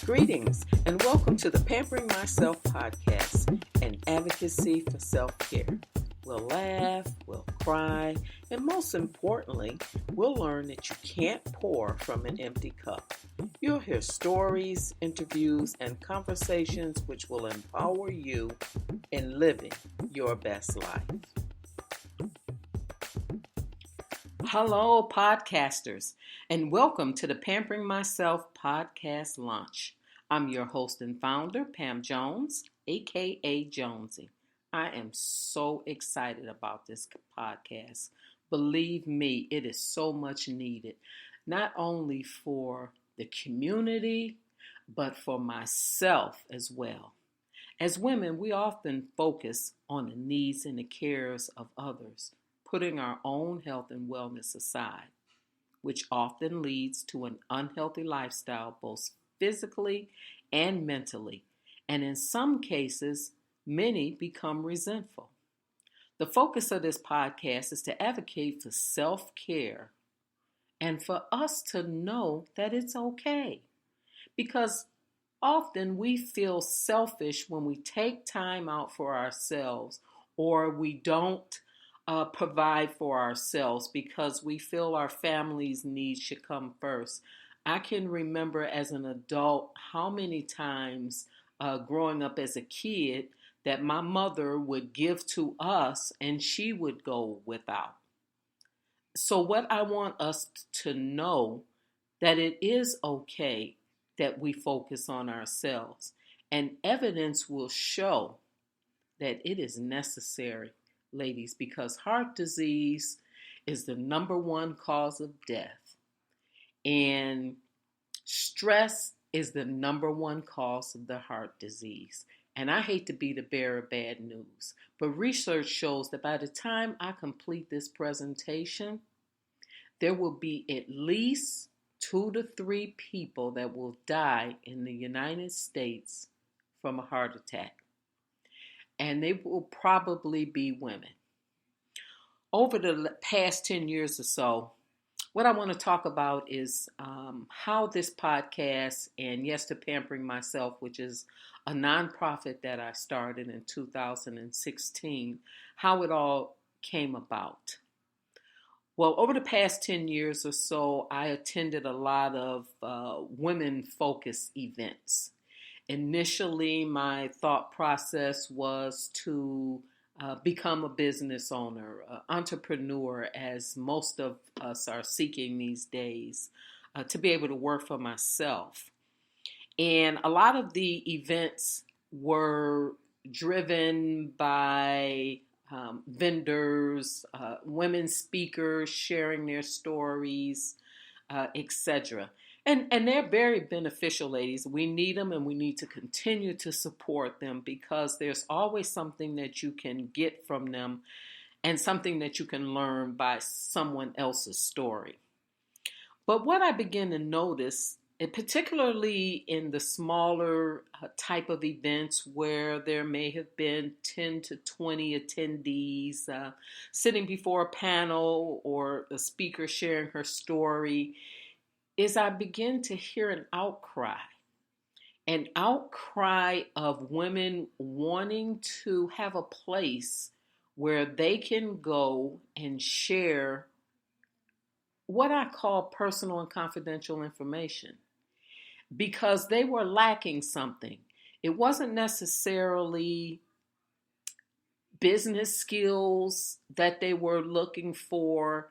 Greetings and welcome to the Pampering Myself Podcast, an advocacy for self-care. We'll laugh, we'll cry, and most importantly, we'll learn that you can't pour from an empty cup. You'll hear stories, interviews, and conversations which will empower you in living your best life. Hello, podcasters, and welcome to the Pampering Myself Podcast launch. I'm your host and founder, Pam Jones, aka Jonesy. I am so excited about this podcast. Believe me, it is so much needed, not only for the community, but for myself as well. As women, we often focus on the needs and the cares of others, putting our own health and wellness aside, which often leads to an unhealthy lifestyle, both physically and mentally. And in some cases, many become resentful. The focus of this podcast is to advocate for self-care and for us to know that it's okay. Because often we feel selfish when we take time out for ourselves, or we don't provide for ourselves because we feel our family's needs should come first. I can remember as an adult how many times growing up as a kid that my mother would give to us and she would go without. So what I want us to know, that it is okay that we focus on ourselves, and evidence will show that it is necessary, ladies, because heart disease is the number one cause of death, and stress is the number one cause of the heart disease. And I hate to be the bearer of bad news, but research shows that by the time I complete this presentation, there will be at least 2 to 3 people that will die in the United States from a heart attack. And they will probably be women. Over the past 10 years or so, what I want to talk about is how this podcast, and yes, to Pampering Myself, which is a nonprofit that I started in 2016, how it all came about. Well, over the past 10 years or so, I attended a lot of women-focused events. Initially, my thought process was to become a business owner, entrepreneur, as most of us are seeking these days, to be able to work for myself. And a lot of the events were driven by vendors, women speakers sharing their stories, etc. And they're very beneficial, ladies. We need them, and we need to continue to support them, because there's always something that you can get from them and something that you can learn by someone else's story. But what I begin to notice, and particularly in the smaller type of events where there may have been 10 to 20 attendees sitting before a panel or a speaker sharing her story, is I begin to hear an outcry of women wanting to have a place where they can go and share what I call personal and confidential information, because they were lacking something. It wasn't necessarily business skills that they were looking for,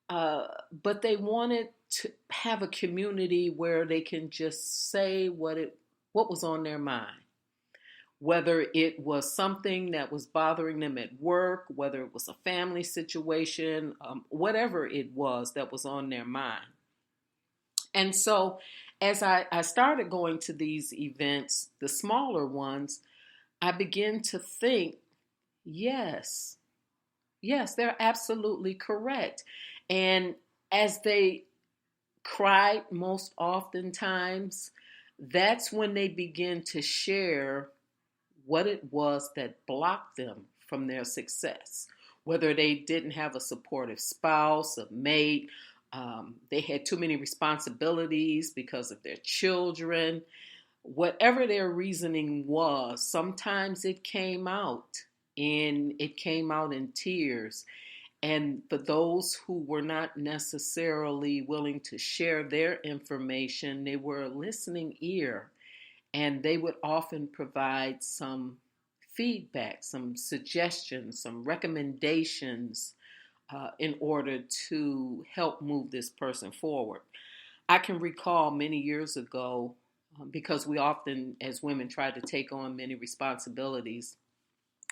but they wanted to have a community where they can just say what was on their mind. Whether it was something that was bothering them at work, whether it was a family situation, whatever it was that was on their mind. And so as I started going to these events, the smaller ones, I began to think, yes, they're absolutely correct. And as they cried most oftentimes, that's when they begin to share what it was that blocked them from their success. Whether they didn't have a supportive spouse, a mate, they had too many responsibilities because of their children, whatever their reasoning was, sometimes it came out, and it came out in tears. And for those who were not necessarily willing to share their information, they were a listening ear, and they would often provide some feedback, some suggestions, some recommendations in order to help move this person forward. I can recall many years ago, because we often, as women, try to take on many responsibilities.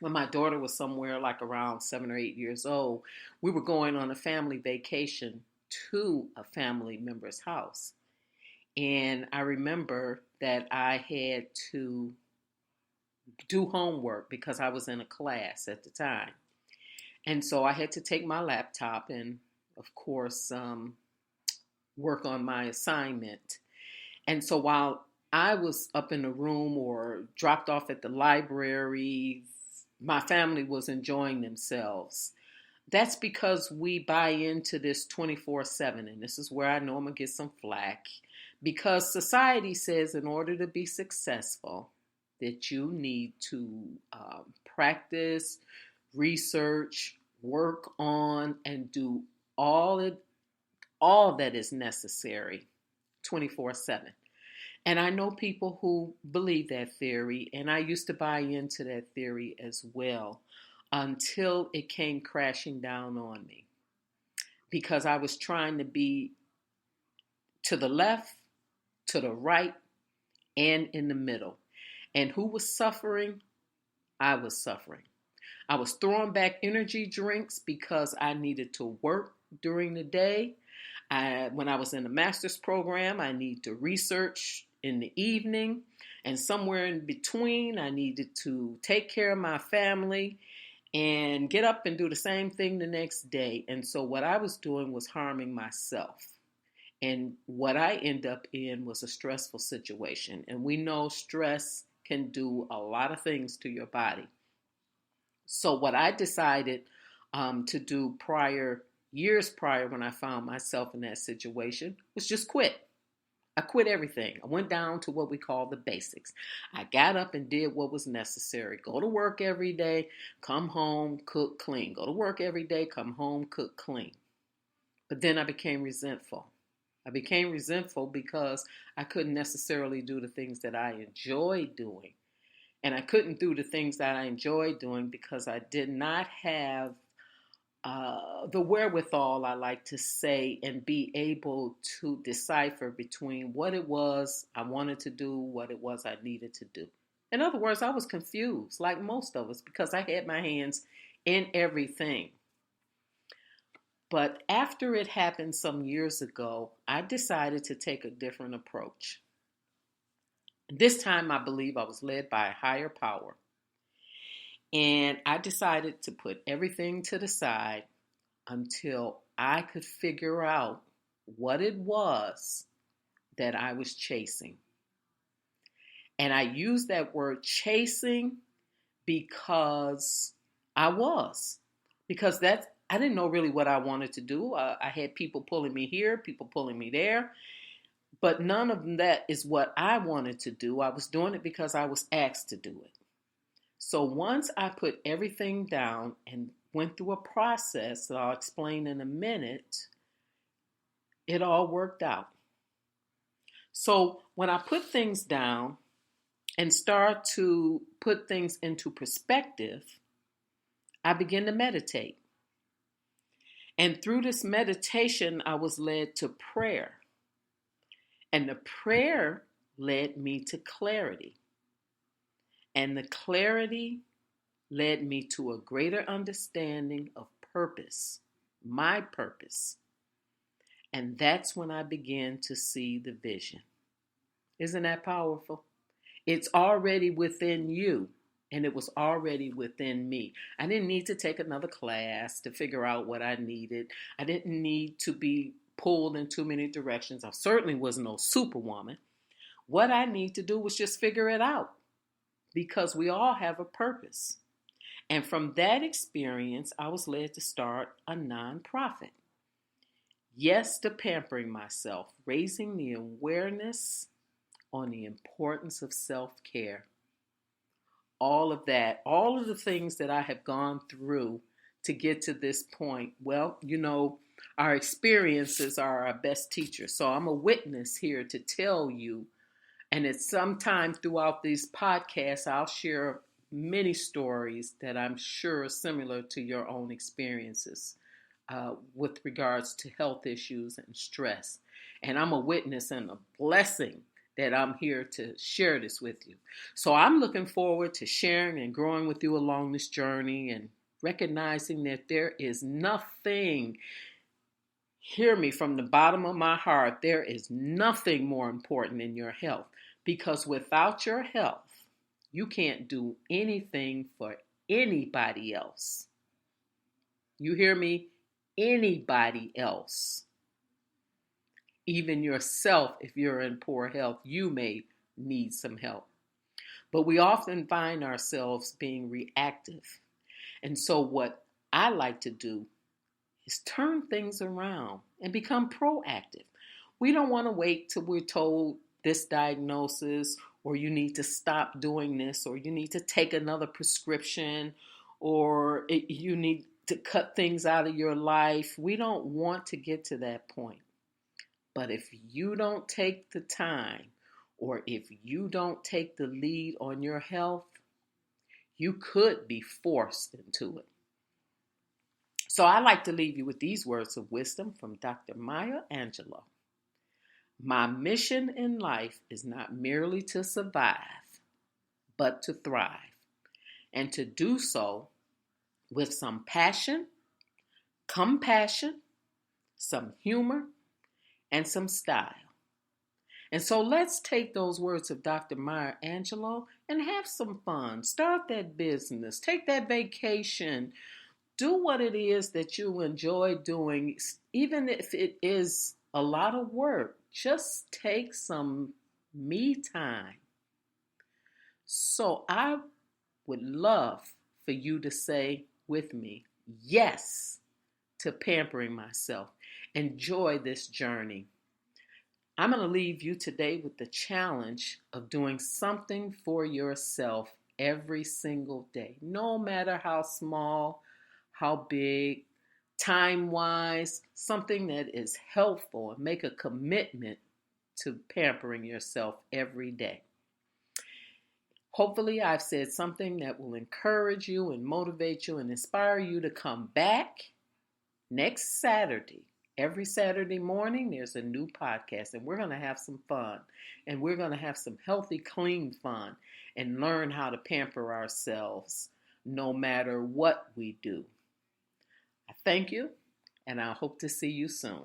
When my daughter was somewhere like around 7 or 8 years old, we were going on a family vacation to a family member's house. And I remember that I had to do homework because I was in a class at the time. And so I had to take my laptop and, of course, work on my assignment. And so while I was up in the room or dropped off at the library, my family was enjoying themselves. That's because we buy into this 24/7. And this is where I know I'm going to get some flack. Because society says in order to be successful, that you need to practice, research, work on, and do all that is necessary 24/7. And I know people who believe that theory, and I used to buy into that theory as well until it came crashing down on me, because I was trying to be to the left, to the right, and in the middle. And who was suffering? I was suffering. I was throwing back energy drinks because I needed to work during the day. When I was in the master's program, I needed to research in the evening. And somewhere in between, I needed to take care of my family and get up and do the same thing the next day. And so what I was doing was harming myself. And what I end up in was a stressful situation. And we know stress can do a lot of things to your body. So what I decided to do years prior, when I found myself in that situation, was just quit. I quit everything. I went down to what we call the basics. I got up and did what was necessary. Go to work every day, come home, cook, clean. Go to work every day, come home, cook, clean. But then I became resentful. I became resentful because I couldn't necessarily do the things that I enjoyed doing. And I couldn't do the things that I enjoyed doing because I did not have the wherewithal, I like to say, and be able to decipher between what it was I wanted to do, what it was I needed to do. In other words, I was confused, like most of us, because I had my hands in everything. But after it happened some years ago, I decided to take a different approach. This time, I believe I was led by a higher power. And I decided to put everything to the side until I could figure out what it was that I was chasing. And I use that word chasing because because I didn't know really what I wanted to do. I had people pulling me here, people pulling me there, but none of that is what I wanted to do. I was doing it because I was asked to do it. So once I put everything down and went through a process that I'll explain in a minute, it all worked out. So when I put things down and start to put things into perspective, I began to meditate. And through this meditation, I was led to prayer. And the prayer led me to clarity. And the clarity led me to a greater understanding of purpose, my purpose. And that's when I began to see the vision. Isn't that powerful? It's already within you, and it was already within me. I didn't need to take another class to figure out what I needed. I didn't need to be pulled in too many directions. I certainly was no superwoman. What I need to do was just figure it out, because we all have a purpose. And from that experience, I was led to start a nonprofit. Yes, to Pampering Myself, raising the awareness on the importance of self-care. All of that, all of the things that I have gone through to get to this point. Well, our experiences are our best teachers. So I'm a witness here to tell you. And it's sometime throughout these podcasts, I'll share many stories that I'm sure are similar to your own experiences with regards to health issues and stress. And I'm a witness and a blessing that I'm here to share this with you. So I'm looking forward to sharing and growing with you along this journey and recognizing that there is nothing, hear me from the bottom of my heart, there is nothing more important than your health. Because without your health, you can't do anything for anybody else. You hear me? Anybody else. Even yourself, if you're in poor health, you may need some help. But we often find ourselves being reactive. And so what I like to do is turn things around and become proactive. We don't want to wait till we're told this diagnosis, or you need to stop doing this, or you need to take another prescription, or you need to cut things out of your life. We don't want to get to that point. But if you don't take the time, or if you don't take the lead on your health, you could be forced into it. So I like to leave you with these words of wisdom from Dr. Maya Angelou. My mission in life is not merely to survive, but to thrive, and to do so with some passion, compassion, some humor, and some style. And so let's take those words of Dr. Maya Angelou and have some fun. Start that business, take that vacation, do what it is that you enjoy doing, even if it is a lot of work. Just take some me time. So I would love for you to say with me, yes to pampering myself. Enjoy this journey. I'm going to leave you today with the challenge of doing something for yourself every single day, no matter how small, how big, time-wise, something that is helpful, and make a commitment to pampering yourself every day. Hopefully, I've said something that will encourage you and motivate you and inspire you to come back next Saturday. Every Saturday morning, there's a new podcast, and we're going to have some fun, and we're going to have some healthy, clean fun, and learn how to pamper ourselves no matter what we do. I thank you, and I hope to see you soon.